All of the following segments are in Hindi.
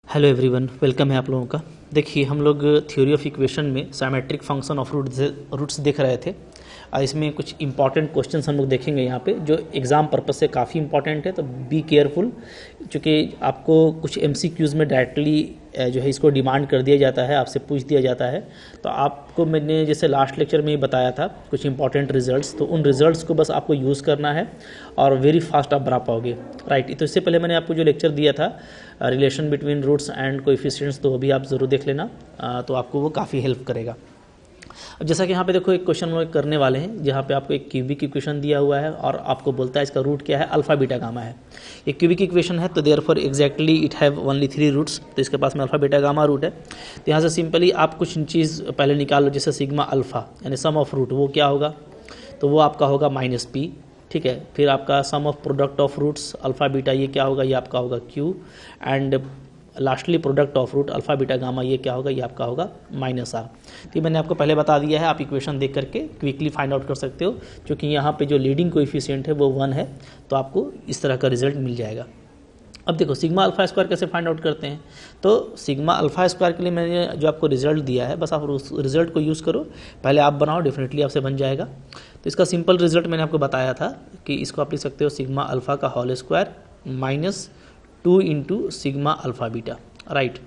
हेलो एवरीवन, वेलकम है आप लोगों का। देखिए, हम लोग थ्योरी ऑफ इक्वेशन में साइमेट्रिक फंक्शन ऑफ रूट्स देख रहे थे। इसमें कुछ इंपॉर्टेंट क्वेश्चंस हम लोग देखेंगे यहाँ पे, जो एग्ज़ाम पर्पस से काफ़ी इंपॉर्टेंट है, तो बी केयरफुल। क्योंकि आपको कुछ एमसीक्यूज़ में डायरेक्टली जो है इसको डिमांड कर दिया जाता है, आपसे पूछ दिया जाता है। तो आपको मैंने जैसे लास्ट लेक्चर में ही बताया था कुछ इंपॉर्टेंट रिजल्ट्स, तो उन रिजल्ट्स को बस आपको यूज़ करना है और वेरी फास्ट आप बना पाओगे, राइट। तो इससे पहले मैंने आपको जो लेक्चर दिया था relation between roots and coefficients, तो वो भी आप ज़रूर देख लेना, तो आपको वो काफ़ी हेल्प करेगा। अब जैसा कि यहाँ पे देखो, एक क्वेश्चन हम करने वाले हैं जहाँ पे आपको एक क्यूबिक इक्वेशन दिया हुआ है और आपको बोलता है इसका रूट क्या है, अल्फा बीटा गामा है। एक क्यूबिक इक्वेशन है, तो therefore exactly it have only 3 roots, तो इसके पास में अल्फा बीटा गामा रूट है। तो यहाँ से सिंपली आप कुछ चीज़ पहले निकाल लो, जैसे सिग्मा अल्फा यानी सम ऑफ रूट, वो क्या होगा, तो वो आपका होगा -p, ठीक है। फिर आपका sum of product of roots alpha beta, ये क्या होगा, ये आपका होगा q, and lastly product of root alpha beta gamma, ये क्या होगा, ये आपका होगा -r। तो ये मैंने आपको पहले बता दिया है, आप इक्वेशन देख करके क्विकली फाइंड आउट कर सकते हो, क्योंकि यहाँ पे जो लीडिंग कोएफिशिएंट है वो 1 है, तो आपको इस तरह का रिजल्ट मिल जाएगा। अब देखो, सिग्मा अल्फा स्क्वायर कैसे फाइंड आउट करते हैं। तो सिग्मा अल्फा स्क्वायर के लिए मैंने जो आपको रिजल्ट दिया है, बस आप उस रिजल्ट को यूज़ करो, पहले आप बनाओ, डेफिनेटली आपसे बन जाएगा। तो इसका सिंपल रिजल्ट मैंने आपको बताया था कि इसको आप लिख सकते हो सिग्मा अल्फा का whole square -2 into sigma alpha beta, right.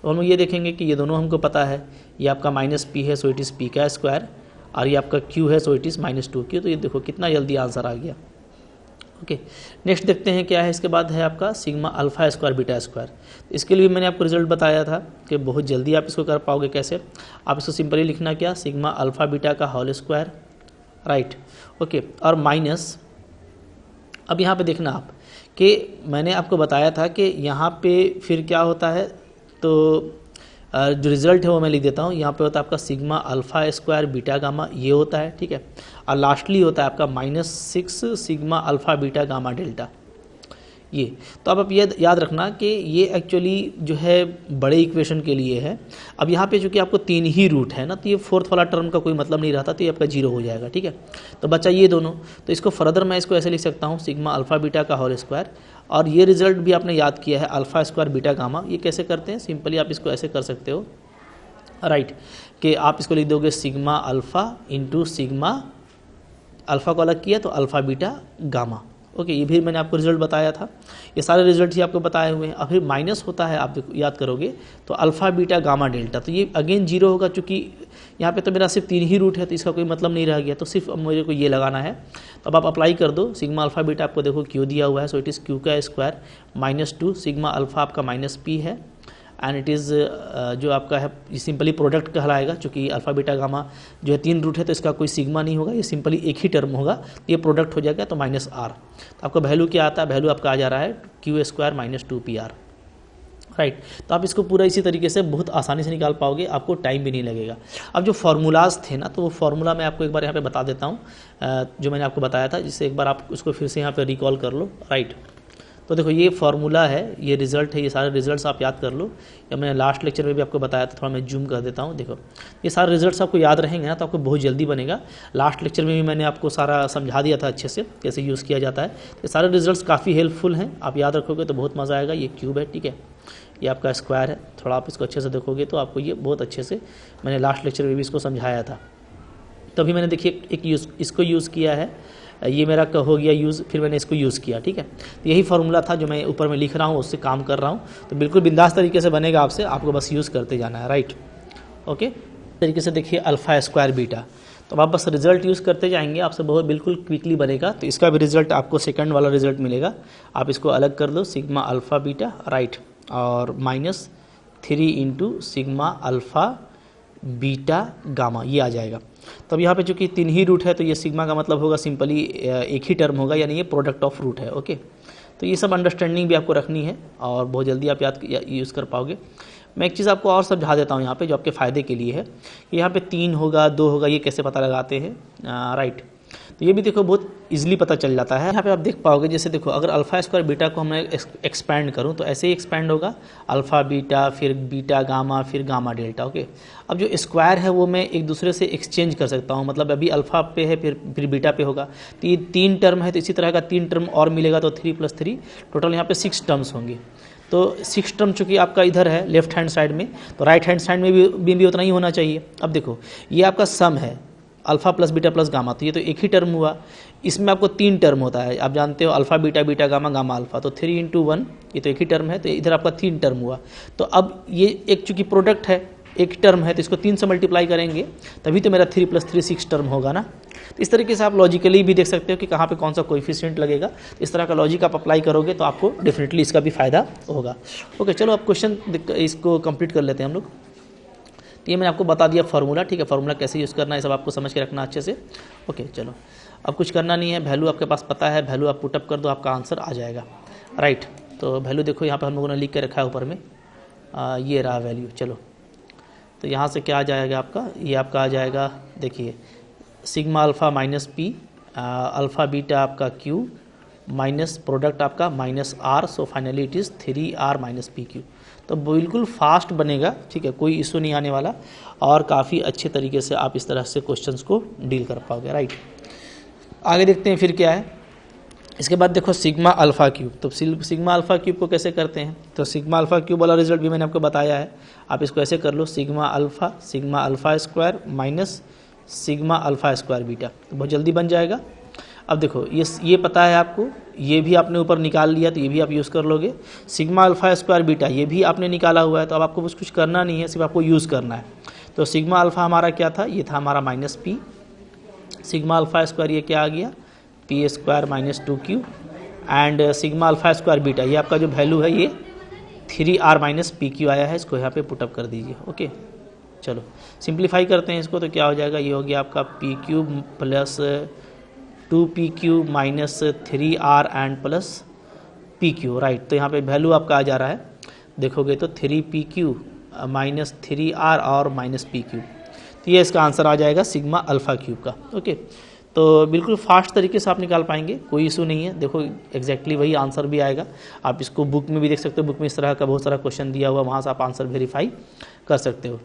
तो हम ये देखेंगे कि ये दोनों हमको पता है, ये आपका -p है, सो इट इज़ p का स्क्वायर, और ये आपका q है, सो इट इज़ -2q। तो ये देखो कितना जल्दी आंसर आ गया। ओके, नेक्स्ट देखते हैं क्या है। इसके बाद है आपका sigma alpha square beta square. इसके लिए भी मैंने आपको रिजल्ट बताया था कि बहुत जल्दी आप इसको कर पाओगे। कैसे, आप इसको सिंपली लिखना क्या, सिग्मा अल्फा बीटा का होल स्क्वायर, राइट, ओके, और माइनस। अब यहाँ पे देखना आप कि मैंने आपको बताया था कि यहाँ पे फिर क्या होता है, तो जो रिज़ल्ट है वो मैं लिख देता हूँ। यहाँ पे होता है आपका sigma alpha square beta gamma, ये होता है, ठीक है। और लास्टली होता है आपका -6 sigma alpha beta gamma delta, ये। तो अब आप ये याद रखना कि ये एक्चुअली जो है बड़े इक्वेशन के लिए है। अब यहाँ पे चूँकि आपको 3 ही रूट है ना, तो ये फोर्थ वाला टर्म का कोई मतलब नहीं रहता, तो ये आपका 0 हो जाएगा, ठीक है। तो बच्चा ये दोनों, तो इसको फर्दर मैं इसको ऐसे लिख सकता हूँ, सिग्मा अल्फा बीटा का होल स्क्वायर, और ये रिजल्ट भी आपने याद किया है अल्फा स्क्वायर बीटा गामा। ये कैसे करते हैं, सिंपली आप इसको ऐसे कर सकते हो, राइट, कि आप इसको लिख दोगे sigma alpha into sigma, alpha को अलग किया तो अल्फ़ा बीटा गामा, ओके। ये भी मैंने आपको रिजल्ट बताया था, ये सारे रिजल्ट ही आपको बताए हुए हैं। अब फिर माइनस होता है, आप याद करोगे तो अल्फ़ा बीटा गामा डेल्टा, तो ये अगेन 0 होगा, चूँकि यहाँ पे तो मेरा सिर्फ 3 ही रूट है, तो इसका कोई मतलब नहीं रह गया, तो सिर्फ अब मुझे को ये लगाना है। तो अब आप अप्लाई कर दो, सिग्मा अल्फ़ा बीटा आपको देखो क्यू दिया हुआ है, सो इट इज़ क्यू का स्क्वायर -2 सिग्मा अल्फ़ा आपका -p है, एंड इट इज़ जो आपका है ये सिंपली प्रोडक्ट कहलाएगा, क्योंकि अल्फ़ा बीटा गामा जो है 3 रूट है, तो इसका कोई सिग्मा नहीं होगा, ये सिंपली एक ही टर्म होगा, तो ये प्रोडक्ट हो जाएगा, तो -r। तो आपका वैल्यू क्या आता है, वैल्यू आपका आ जा रहा है q स्क्वायर -2pr, राइट। तो आप इसको पूरा इसी तरीके से बहुत आसानी से निकाल पाओगे, आपको टाइम भी नहीं लगेगा। अब जो फार्मूलाज थे ना, तो वो फार्मूला मैं आपको एक बार यहाँ पे बता देता हूँ, जो मैंने आपको बताया था, जिससे एक बार आप उसको फिर से यहाँ पे रिकॉल कर लो, राइट। तो देखो, ये फार्मूला है, ये रिजल्ट है, ये सारे रिजल्ट्स आप याद कर लो, या मैंने लास्ट लेक्चर में भी आपको बताया था, थोड़ा मैं जूम कर देता हूँ। देखो, ये सारे रिजल्ट्स आपको याद रहेंगे ना, तो आपको बहुत जल्दी बनेगा। लास्ट लेक्चर में भी मैंने आपको सारा समझा दिया था अच्छे से, कैसे यूज़ किया जाता है। ये सारे रिजल्ट्स काफ़ी हेल्पफुल हैं, आप याद रखोगे तो बहुत मज़ा आएगा। ये क्यूब है, ठीक है, ये आपका स्क्वायर है, थोड़ा आप इसको अच्छे से देखोगे तो आपको ये बहुत अच्छे से, मैंने लास्ट लेक्चर में भी इसको समझाया था। तभी मैंने देखिए इसको यूज़ किया है, ये मेरा हो गया यूज़, फिर मैंने इसको यूज़ किया, ठीक है। तो यही फार्मूला था जो मैं ऊपर में लिख रहा हूँ, उससे काम कर रहा हूँ, तो बिल्कुल बिंदास तरीके से बनेगा आपसे, आपको बस यूज़ करते जाना है, राइट, ओके। तरीके से देखिए अल्फ़ा स्क्वायर बीटा, तो आप बस रिजल्ट यूज़ करते जाएंगे, आपसे बहुत बिल्कुल क्विकली बनेगा। तो इसका भी रिजल्ट आपको सेकंड वाला रिजल्ट मिलेगा, आप इसको अलग कर दो, सिग्मा अल्फ़ा बीटा, राइट, और -3 into sigma alpha beta gamma, ये आ जाएगा। तब यहाँ पे चूँकि 3 ही रूट है, तो ये सिग्मा का मतलब होगा सिंपली एक ही टर्म होगा, यानी ये प्रोडक्ट ऑफ रूट है, ओके। तो ये सब अंडरस्टैंडिंग भी आपको रखनी है, और बहुत जल्दी आप यूज़ कर पाओगे। मैं एक चीज़ आपको और समझा देता हूँ यहाँ पे, जो आपके फ़ायदे के लिए है, कि यहाँ पे 3 होगा 2 होगा, ये कैसे पता लगाते हैं, राइट। तो ये भी देखो बहुत इजीली पता चल जाता है। यहाँ पे आप देख पाओगे, जैसे देखो, अगर अल्फ़ा स्क्वायर बीटा को मैं एक्सपैंड करूँ तो ऐसे ही एक्सपैंड होगा, अल्फ़ा बीटा, फिर बीटा गामा, फिर गामा डेल्टा, ओके। अब जो स्क्वायर है वो मैं एक दूसरे से एक्सचेंज कर सकता हूँ, मतलब अभी अल्फ़ा पे है, फिर बीटा पे होगा, तो ये 3 टर्म है, तो इसी तरह का 3 टर्म और मिलेगा, तो 3 + 3 टोटल यहाँ पे 6 टर्म्स होंगे। तो 6 टर्म चूँकि आपका इधर है लेफ्ट हैंड साइड में, तो राइट हैंड साइड में भी उतना ही होना चाहिए। अब देखो ये आपका सम है alpha plus beta plus gamma, तो ये तो एक ही टर्म हुआ। इसमें आपको 3 टर्म होता है, आप जानते हो alpha beta beta gamma gamma alpha, तो 3 × 1 ये तो एक ही टर्म है, तो इधर आपका 3 टर्म हुआ। तो अब ये एक चूँकि प्रोडक्ट है एक टर्म है, तो इसको 3 से मल्टीप्लाई करेंगे तभी तो मेरा 3 + 3 6 टर्म होगा ना। तो इस तरीके से आप लॉजिकली भी देख सकते हो कि कहाँ पे कौन सा कोएफिशिएंट लगेगा। इस तरह का लॉजिक आप अप्लाई करोगे तो आपको डेफिनेटली इसका भी फ़ायदा होगा। ओके, चलो अब क्वेश्चन इसको कंप्लीट कर लेते हैं हम लोग। तो ये मैंने आपको बता दिया फार्मूला, ठीक है, फार्मूला कैसे यूज़ करना है सब आपको समझ के रखना अच्छे से। ओके चलो, अब कुछ करना नहीं है, वैल्यू आपके पास पता है, वैल्यू आप पुटअप कर दो, आपका आंसर आ जाएगा। राइट, तो वैल्यू देखो यहाँ पर हम लोगों ने लिख के रखा है ऊपर में, ये रहा वैल्यू। चलो तो यहाँ से क्या आ जाएगा आपका, ये आपका आ जाएगा, देखिए sigma alpha minus P alpha beta आपका क्यू माइनस प्रोडक्ट आपका minus R, so finally it is 3r minus P Q. तो बिल्कुल फास्ट बनेगा, ठीक है, कोई इशू नहीं आने वाला और काफ़ी अच्छे तरीके से आप इस तरह से क्वेश्चंस को डील कर पाओगे। राइट, आगे देखते हैं फिर क्या है। इसके बाद देखो सिग्मा अल्फ़ा क्यूब, तो सिग्मा अल्फ़ा क्यूब को कैसे करते हैं, तो सिग्मा अल्फ़ा क्यूब वाला रिजल्ट भी मैंने आपको बताया है, आप इसको ऐसे कर लो sigma alpha square minus sigma alpha square beta, तो बहुत जल्दी बन जाएगा। अब देखो ये पता है आपको, ये भी आपने ऊपर निकाल लिया तो ये भी आप यूज़ कर लोगे। सिग्मा अल्फ़ा स्क्वायर बीटा ये भी आपने निकाला हुआ है, तो अब आपको कुछ करना नहीं है, सिर्फ आपको यूज़ करना है। तो सिग्मा अल्फ़ा हमारा क्या था, ये था हमारा minus P, sigma alpha square ये क्या आ गया P square minus 2q, and sigma alpha square beta ये आपका जो वैल्यू है ये 3r माइनस पी क्यू आया है, इसको यहाँ पे पुटअप कर दीजिए। ओके चलो सिंप्लीफाई करते हैं इसको, तो क्या हो जाएगा, ये हो गया आपका P cube plus 2pq minus 3r and plus pq। Right, तो यहाँ पे वैल्यू आपका आ जा रहा है, देखोगे तो 3pq माइनस 3r और माइनस pq, तो ये इसका आंसर आ जाएगा सिग्मा अल्फ़ा क्यूब का। ओके, तो बिल्कुल फास्ट तरीके से आप निकाल पाएंगे, कोई इशू नहीं है। देखो एग्जैक्टली वही आंसर भी आएगा, आप इसको बुक में भी देख सकते हो, बुक में इस तरह का बहुत सारा क्वेश्चन दिया हुआ, वहाँ से आप आंसर वेरीफाई कर सकते हो।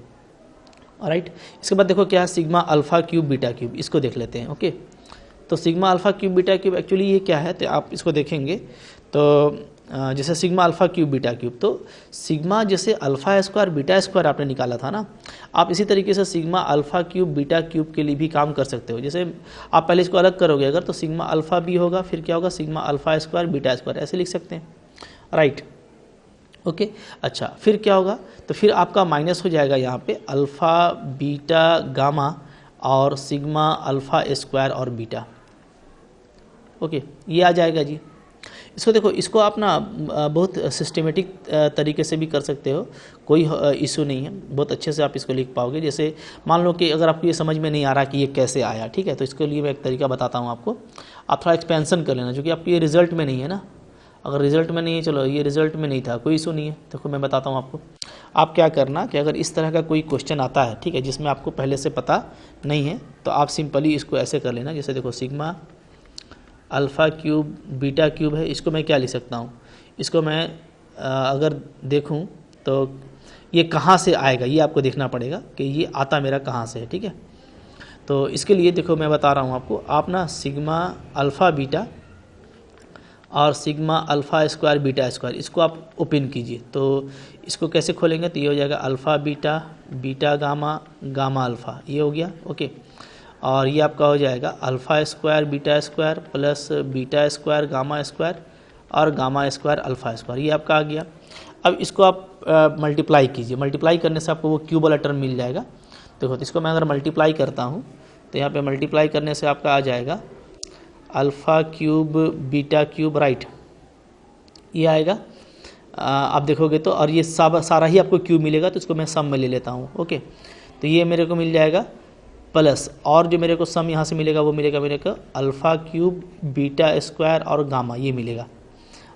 राइट, इसके बाद देखो क्या है sigma alpha cube beta cube, इसको देख लेते हैं। ओके, तो sigma alpha cube beta cube actually ये क्या है, तो आप इसको देखेंगे तो जैसे sigma alpha cube beta cube, तो सिग्मा जैसे अल्फ़ा स्क्वायर बीटा स्क्वायर आपने निकाला था ना, आप इसी तरीके से sigma alpha cube beta cube के लिए भी काम कर सकते हो। जैसे आप पहले इसको अलग करोगे अगर, तो सिग्मा अल्फ़ा भी होगा, फिर क्या होगा sigma alpha square beta square, ऐसे लिख सकते हैं। राइट, ओके अच्छा, फिर क्या होगा, तो फिर आपका माइनस हो जाएगा यहाँ पे अल्फ़ा बीटा गामा और सिग्मा अल्फ़ा स्क्वायर और बीटा। ओके, ये आ जाएगा जी। इसको देखो, इसको आप ना बहुत सिस्टमेटिक तरीके से भी कर सकते हो, कोई इशू नहीं है, बहुत अच्छे से आप इसको लिख पाओगे। जैसे मान लो कि अगर आपको ये समझ में नहीं आ रहा कि ये कैसे आया, ठीक है, तो इसके लिए मैं एक तरीका बताता हूँ आपको, आप थोड़ा एक्सपेंसन कर लेना, जो कि आपके ये रिजल्ट में नहीं है ना। अगर रिजल्ट में नहीं है, चलो ये रिजल्ट में नहीं था, कोई इशू नहीं है। देखो मैं बताता हूँ आपको, आप क्या करना कि अगर इस तरह का कोई क्वेश्चन आता है, ठीक है, जिसमें आपको पहले से पता नहीं है, तो आप सिंपली इसको ऐसे कर लेना। जैसे देखो sigma alpha cube beta cube है, इसको मैं क्या लिख सकता हूँ, इसको मैं अगर देखूँ तो ये कहाँ से आएगा, ये आपको देखना पड़ेगा कि ये आता मेरा कहाँ से है। ठीक है, तो इसके लिए देखो मैं बता रहा हूँ आपको, आप ना सिग्मा अल्फ़ा बीटा और sigma alpha square beta square इसको आप ओपन कीजिए। तो इसको कैसे खोलेंगे, तो ये हो जाएगा alpha beta beta gamma gamma alpha, ये हो गया। ओके, और ये आपका हो जाएगा alpha square beta square plus beta square gamma square और गामा स्क्वायर अल्फ़ा स्क्वायर, ये आपका आ गया। अब इसको आप मल्टीप्लाई कीजिए, मल्टीप्लाई करने से आपको वो क्यूब वाला टर्म मिल जाएगा। देखो तो इसको मैं अगर मल्टीप्लाई करता हूँ तो यहाँ पे मल्टीप्लाई करने से आपका आ जाएगा alpha cube beta cube, right, ये आएगा। आप देखोगे तो, और ये सारा ही आपको क्यूब मिलेगा, तो इसको मैं सम में ले लेता हूँ। ओके, तो ये मेरे को मिल जाएगा प्लस, और जो मेरे को सम यहाँ से मिलेगा वो मिलेगा मेरे को अल्फ़ा क्यूब बीटा स्क्वायर और गामा, ये मिलेगा।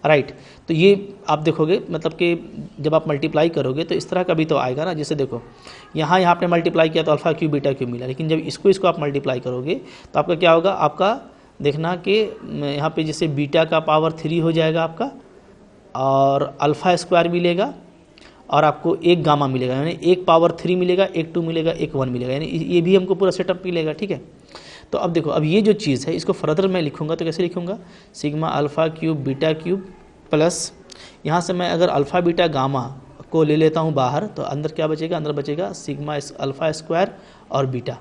राइट, तो ये आप देखोगे मतलब कि जब आप मल्टीप्लाई करोगे तो इस तरह का भी तो आएगा ना। जैसे देखो यहाँ आपने मल्टीप्लाई किया तो अल्फ़ा क्यूब बीटा क्यूब मिला, लेकिन जब इसको आप मल्टीप्लाई करोगे तो आपका क्या होगा, आपका देखना कि यहाँ पे जैसे बीटा का पावर 3 हो जाएगा आपका, और अल्फ़ा स्क्वायर मिलेगा, और आपको एक गामा मिलेगा, यानी एक पावर 3 मिलेगा, एक 2 मिलेगा, एक 1 मिलेगा, यानी ये भी हमको पूरा सेटअप मिलेगा। ठीक है, तो अब देखो, अब ये जो चीज़ है इसको फर्दर मैं लिखूंगा तो कैसे लिखूंगा, sigma alpha cube beta cube plus यहाँ से मैं अगर अल्फ़ा बीटा गामा को ले लेता हूँ बाहर, तो अंदर क्या बचेगा, अंदर बचेगा सिग्मा अल्फ़ा स्क्वायर और बीटा,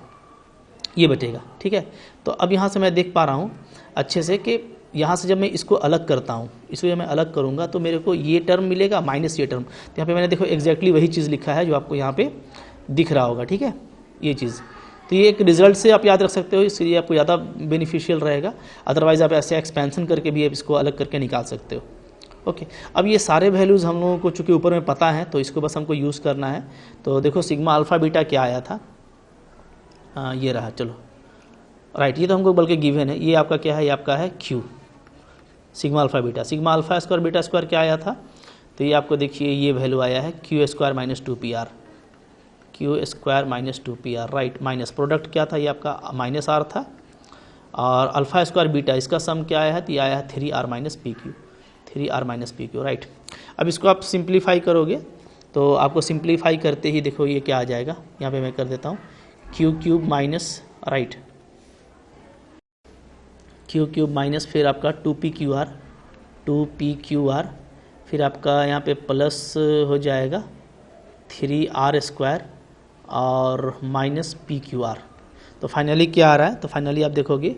ये बचेगा। ठीक है, तो अब यहाँ से मैं देख पा रहा हूँ अच्छे से कि यहाँ से जब मैं इसको अलग करता हूँ, इसको जब मैं अलग करूँगा तो मेरे को ये टर्म मिलेगा माइनस ये टर्म। तो यहाँ पे मैंने देखो एग्जैक्टली वही चीज़ लिखा है जो आपको यहाँ पे दिख रहा होगा। ठीक है, ये चीज़, तो ये एक रिजल्ट से आप याद रख सकते हो, इसलिए आपको ज़्यादा बेनिफिशियल रहेगा। अदरवाइज़ आप ऐसे एक्सपेंशन करके भी इसको अलग करके निकाल सकते हो। ओके, अब ये सारे वैल्यूज़ हम लोगों को चूँकि ऊपर में पता है, तो इसको बस हमको यूज़ करना है। तो देखो सिग्मा अल्फ़ा बीटा क्या आया था, ये रहा, चलो राइट, ये तो हमको बल्कि गिवन है। ये आपका क्या है, ये आपका है Q, sigma alpha beta. Sigma alpha square beta square क्या आया था, तो ये आपको देखिए ये वैल्यू आया है Q square minus 2pr, Q square minus 2pr, right. Minus product क्या था, ये आपका माइनस आर था, और अल्फ़ा स्क्वायर बीटा इसका सम क्या आया है, तो ये आया है 3r minus P Q, 3r minus P Q, right. अब इसको आप सिंप्लीफाई करोगे तो आपको सिंप्लीफाई करते ही देखो ये क्या आ जाएगा, यहाँ पे मैं कर देता हूँ Q cube minus, right, Q cube minus फिर आपका 2pqr, फिर आपका यहाँ पे प्लस हो जाएगा 3r स्क्वायर और माइनस pqr। तो फाइनली क्या आ रहा है, तो फाइनली आप देखोगे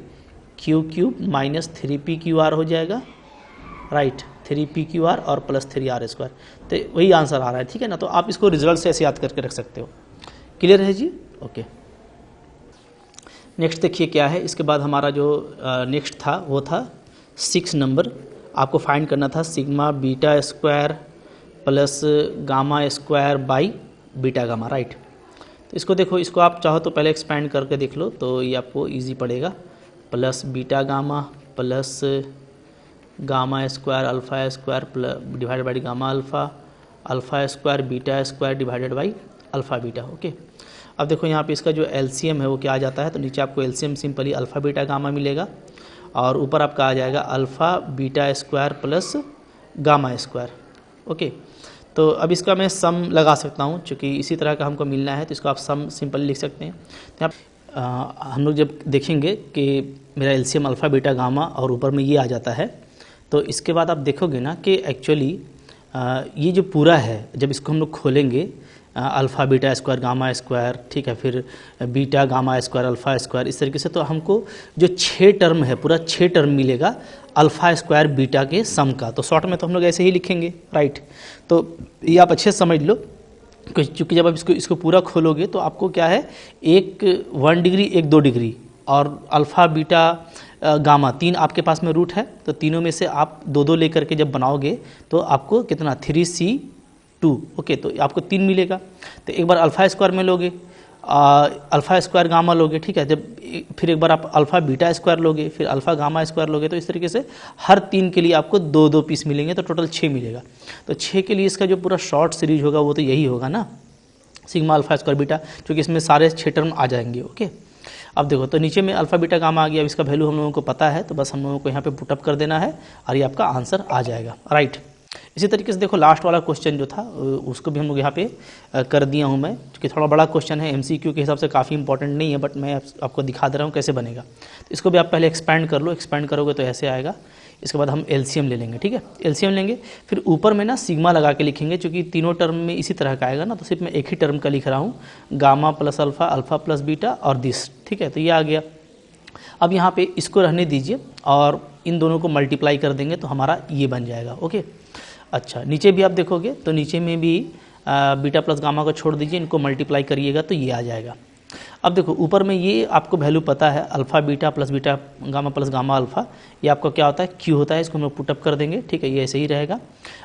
क्यू क्यूब माइनस 3pqr हो जाएगा, राइट, 3pqr और प्लस 3r स्क्वायर, तो वही आंसर आ रहा है। ठीक है ना, तो आप इसको रिजल्ट से ऐसे याद करके रख सकते हो। क्लियर है जी, ओके। नेक्स्ट देखिए क्या है, इसके बाद हमारा जो नेक्स्ट था वो था 6 नंबर। आपको फाइंड करना था sigma beta square plus gamma square by beta gamma, right. तो इसको देखो, इसको आप चाहो तो पहले एक्सपैंड करके देख लो, तो ये आपको इजी पड़ेगा। Plus beta gamma plus gamma square alpha square divided by gamma alpha, alpha square beta square divided by alpha beta. Okay, अब देखो यहाँ पे इसका जो एलसीएम है वो क्या आ जाता है, तो नीचे आपको LCM simply alpha beta gamma मिलेगा, और ऊपर आपका आ जाएगा alpha beta square plus gamma square. Okay, तो अब इसका मैं सम लगा सकता हूँ, चूँकि इसी तरह का हमको मिलना है, तो इसको आप सम सिंपली लिख सकते हैं। तो हम लोग जब देखेंगे कि मेरा एलसीएम अल्फ़ा बीटा गामा और ऊपर में ये आ जाता है, तो इसके बाद आप देखोगे ना कि एक्चुअली ये जो पूरा है, जब इसको हम लोग खोलेंगे alpha beta square gamma square, ठीक है, फिर beta gamma square alpha square, इस तरीके से, तो हमको जो 6 टर्म है, पूरा 6 टर्म मिलेगा अल्फ़ा स्क्वायर बीटा के सम का। तो शॉर्ट में तो हम लोग ऐसे ही लिखेंगे, राइट। तो ये आप अच्छे से समझ लो, क्योंकि जब आप इसको पूरा खोलोगे तो आपको क्या है, एक 1 डिग्री एक 2 डिग्री और अल्फ़ा बीटा गामा 3 आपके पास में रूट है, तो तीनों में से आप 2 2 लेकर के जब बनाओगे तो आपको कितना 3c2, ओके, तो आपको 3 मिलेगा। तो एक बार अल्फ़ा स्क्वायर में लोगे, अल्फ़ा स्क्वायर गामा लोगे, ठीक है, जब फिर एक बार आप अल्फ़ा बीटा स्क्वायर लोगे, फिर अल्फ़ा गामा स्क्वायर लोगे, तो इस तरीके से हर 3 के लिए आपको 2 2 पीस मिलेंगे, तो टोटल 6 मिलेगा। तो 6 के लिए इसका जो पूरा शॉर्ट सीरीज होगा वो तो यही होगा ना, सिग्मा अल्फ़ा स्क्वायर बीटा, क्योंकि इसमें सारे 6 टर्म आ जाएंगे। ओके, अब देखो, तो नीचे में अल्फ़ा बीटा गामा आ गया, अब इसका वैल्यू हम लोगों को पता है, तो बस हम लोगों को यहाँ पे पुटअप कर देना है और ये आपका आंसर आ जाएगा, राइट। इसी तरीके से देखो लास्ट वाला क्वेश्चन जो था उसको भी हम लोग यहाँ पे कर दिया हूँ मैं, क्योंकि थोड़ा बड़ा क्वेश्चन है, एमसीक्यू के हिसाब से काफ़ी इंपॉर्टेंट नहीं है, बट मैं आपको दिखा दे रहा हूँ कैसे बनेगा। तो इसको भी आप पहले एक्सपैंड कर लो, एक्सपैंड करोगे तो ऐसे आएगा। इसके बाद हम एलसीएम ले लेंगे, ठीक है, एलसीएम लेंगे, फिर ऊपर में ना सिग्मा लगा के लिखेंगे, क्योंकि तीनों टर्म में इसी तरह का आएगा ना, तो सिर्फ मैं एक ही टर्म का लिख रहा हूँ, gamma plus alpha, alpha plus beta और दिस, ठीक है, तो ये आ गया। अब यहाँ पे इसको रहने दीजिए और इन दोनों को मल्टीप्लाई कर देंगे तो हमारा ये बन जाएगा। ओके, अच्छा, नीचे भी आप देखोगे तो नीचे में भी बीटा प्लस गामा को छोड़ दीजिए, इनको मल्टीप्लाई करिएगा तो ये आ जाएगा। अब देखो ऊपर में ये आपको वैल्यू पता है, alpha beta plus gamma plus gamma alpha, ये आपका क्या होता है, क्यू होता है, इसको हम लोग पुटअप कर देंगे, ठीक है, ये ऐसे ही रहेगा।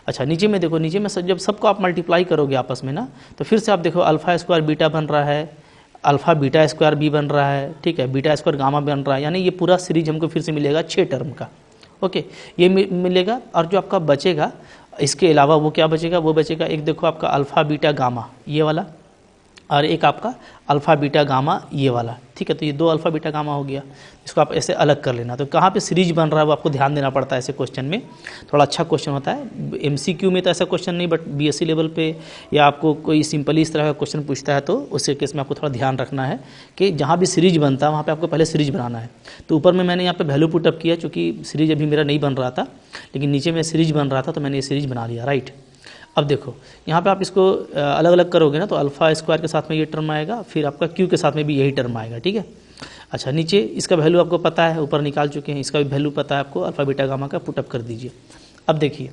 अच्छा, नीचे में देखो, नीचे में जब सबको आप मल्टीप्लाई करोगे आपस में ना, तो फिर से आप देखो अल्फ़ा स्क्वायर बीटा बन रहा है, अल्फ़ा बीटा स्क्वायर बी बन रहा है, ठीक है, बीटा स्क्वायर गामा बन रहा है, यानी ये पूरा सीरीज हमको फिर से मिलेगा 6 टर्म का। ओके, ये मिलेगा, और जो आपका बचेगा इसके अलावा वो क्या बचेगा, वो बचेगा एक देखो आपका अल्फ़ा बीटा गामा, ये वाला और एक आपका अल्फ़ा बीटा गामा ये वाला, ठीक है। तो ये 2 अल्फ़ा बीटा गामा हो गया, इसको आप ऐसे अलग कर लेना। तो कहाँ पे सीरीज बन रहा है वो आपको ध्यान देना पड़ता है ऐसे क्वेश्चन में, थोड़ा अच्छा क्वेश्चन होता है। एमसीक्यू में तो ऐसा क्वेश्चन नहीं, बट बीएससी लेवल पे या आपको कोई सिंपली इस तरह का क्वेश्चन पूछता है तो उस केस में आपको थोड़ा ध्यान रखना है कि जहाँ भी सीरीज बनता है वहाँ पर आपको पहले सीरीज बनाना है। तो ऊपर में मैंने यहाँ पर वैल्यू पुटअप किया, चूँकि सीरीज अभी मेरा नहीं बन रहा था, लेकिन नीचे में सीरीज बन रहा था तो मैंने ये सीरीज बना लिया, राइट। अब देखो यहाँ पे आप इसको अलग अलग करोगे ना, तो अल्फ़ा स्क्वायर के साथ में ये टर्म आएगा, फिर आपका क्यू के साथ में भी यही टर्म आएगा, ठीक है। अच्छा, नीचे इसका वैल्यू आपको पता है, ऊपर निकाल चुके हैं, इसका भी वैल्यू पता है आपको, अल्फ़ा बीटा गामा का पुटअप कर दीजिए। अब देखिए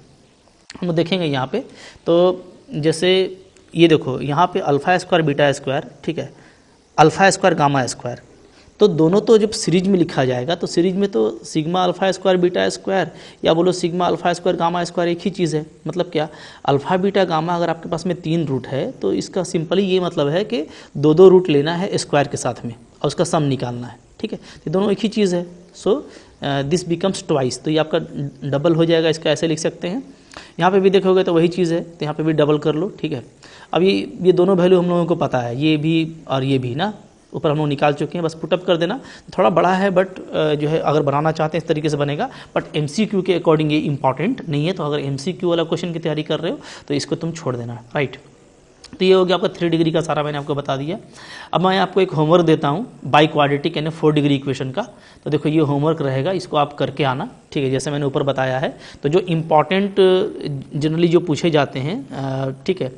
हम देखेंगे यहाँ पे, तो जैसे ये देखो यहाँ पे अल्फ़ा स्क्वायर बीटा स्क्वायर, ठीक है, अल्फ़ा स्क्वायर गामा स्क्वायर, तो दोनों तो जब सीरीज में लिखा जाएगा तो सीरीज में तो sigma alpha square beta square या बोलो sigma alpha square gamma square एक ही चीज़ है। मतलब क्या, अल्फ़ा बीटा गामा अगर आपके पास में 3 रूट है तो इसका सिंपली ये मतलब है कि 2 रूट लेना है स्क्वायर के साथ में और उसका सम निकालना है, ठीक है। ये दोनों एक ही चीज़ है, सो दिस बिकम्स ट्वाइस, तो ये आपका डबल हो जाएगा, इसका ऐसे लिख सकते हैं। यहाँ पे भी देखोगे तो वही चीज़ है, तो यहाँ पे भी डबल कर लो, ठीक है। अब ये दोनों वैल्यू हम लोगों को पता है, ये भी और ये भी ना, ऊपर हम लोग निकाल चुके हैं, बस पुटअप कर देना। थोड़ा बड़ा है बट जो है अगर बनाना चाहते हैं इस तरीके से बनेगा, बट एमसीक्यू के अकॉर्डिंग ये इंपॉर्टेंट नहीं है। तो अगर एमसीक्यू वाला क्वेश्चन की तैयारी कर रहे हो तो इसको तुम छोड़ देना, राइट। तो ये हो गया आपका 3 डिग्री का सारा, मैंने आपको बता दिया। अब मैं आपको एक होमवर्क देता हूँ बाई क्वाड्रेटिक यानी 4 डिग्री इक्वेशन का। तो देखो ये होमवर्क रहेगा, इसको आप करके आना, ठीक है, जैसे मैंने ऊपर बताया है। तो जो इम्पॉर्टेंट जनरली जो पूछे जाते हैं, ठीक है,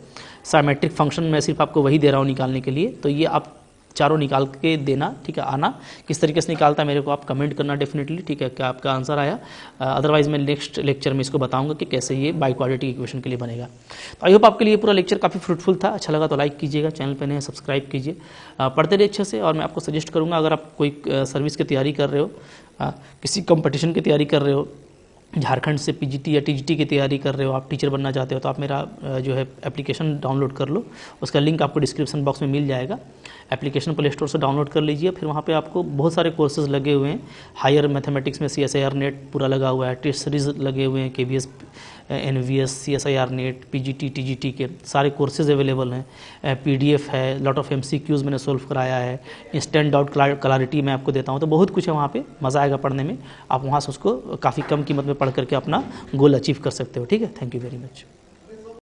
साइमेट्रिक फंक्शन में सिर्फ आपको वही दे रहा हूँ निकालने के लिए, तो ये आप चारों निकाल के देना, ठीक है। आना किस तरीके से निकालता है मेरे को आप कमेंट करना डेफिनेटली, ठीक है, क्या आपका आंसर आया। अदरवाइज मैं नेक्स्ट लेक्चर में इसको बताऊंगा कि कैसे ये बाई क्वाड्रेटिक इक्वेशन के लिए बनेगा। तो आई होप आपके लिए पूरा लेक्चर काफ़ी फ्रूटफुल था, अच्छा लगा तो लाइक कीजिएगा, चैनल पे नए सब्सक्राइब कीजिए, पढ़ते रहिए अच्छे से। और मैं आपको सजेस्ट करूँगा, अगर आप कोई सर्विस की तैयारी कर रहे हो, किसी कंपटीशन की तैयारी कर रहे हो, झारखंड से पीजीटी या टीजीटी की तैयारी कर रहे हो, आप टीचर बनना चाहते हो, तो आप मेरा जो है एप्लीकेशन डाउनलोड कर लो, उसका लिंक आपको डिस्क्रिप्शन बॉक्स में मिल जाएगा। एप्लीकेशन प्ले स्टोर से डाउनलोड कर लीजिए, फिर वहाँ पे आपको बहुत सारे कोर्सेज लगे हुए हैं। हायर मैथमेटिक्स में CSIR नेट पूरा लगा हुआ है, टेस्ट सीरीज लगे हुए हैं, KVS NVS CSIR net PGT TGT के सारे कोर्सेज अवेलेबल हैं। PDF है, लॉट ऑफ MCQs मैंने सोल्व कराया है, इंस्टेंट डाउट क्लैरिटी मैं आपको देता हूँ, तो बहुत कुछ है वहाँ पे, मज़ा आएगा पढ़ने में। आप वहाँ से उसको काफ़ी कम कीमत में पढ़ करके अपना गोल अचीव कर सकते हो, ठीक है। Thank you very much.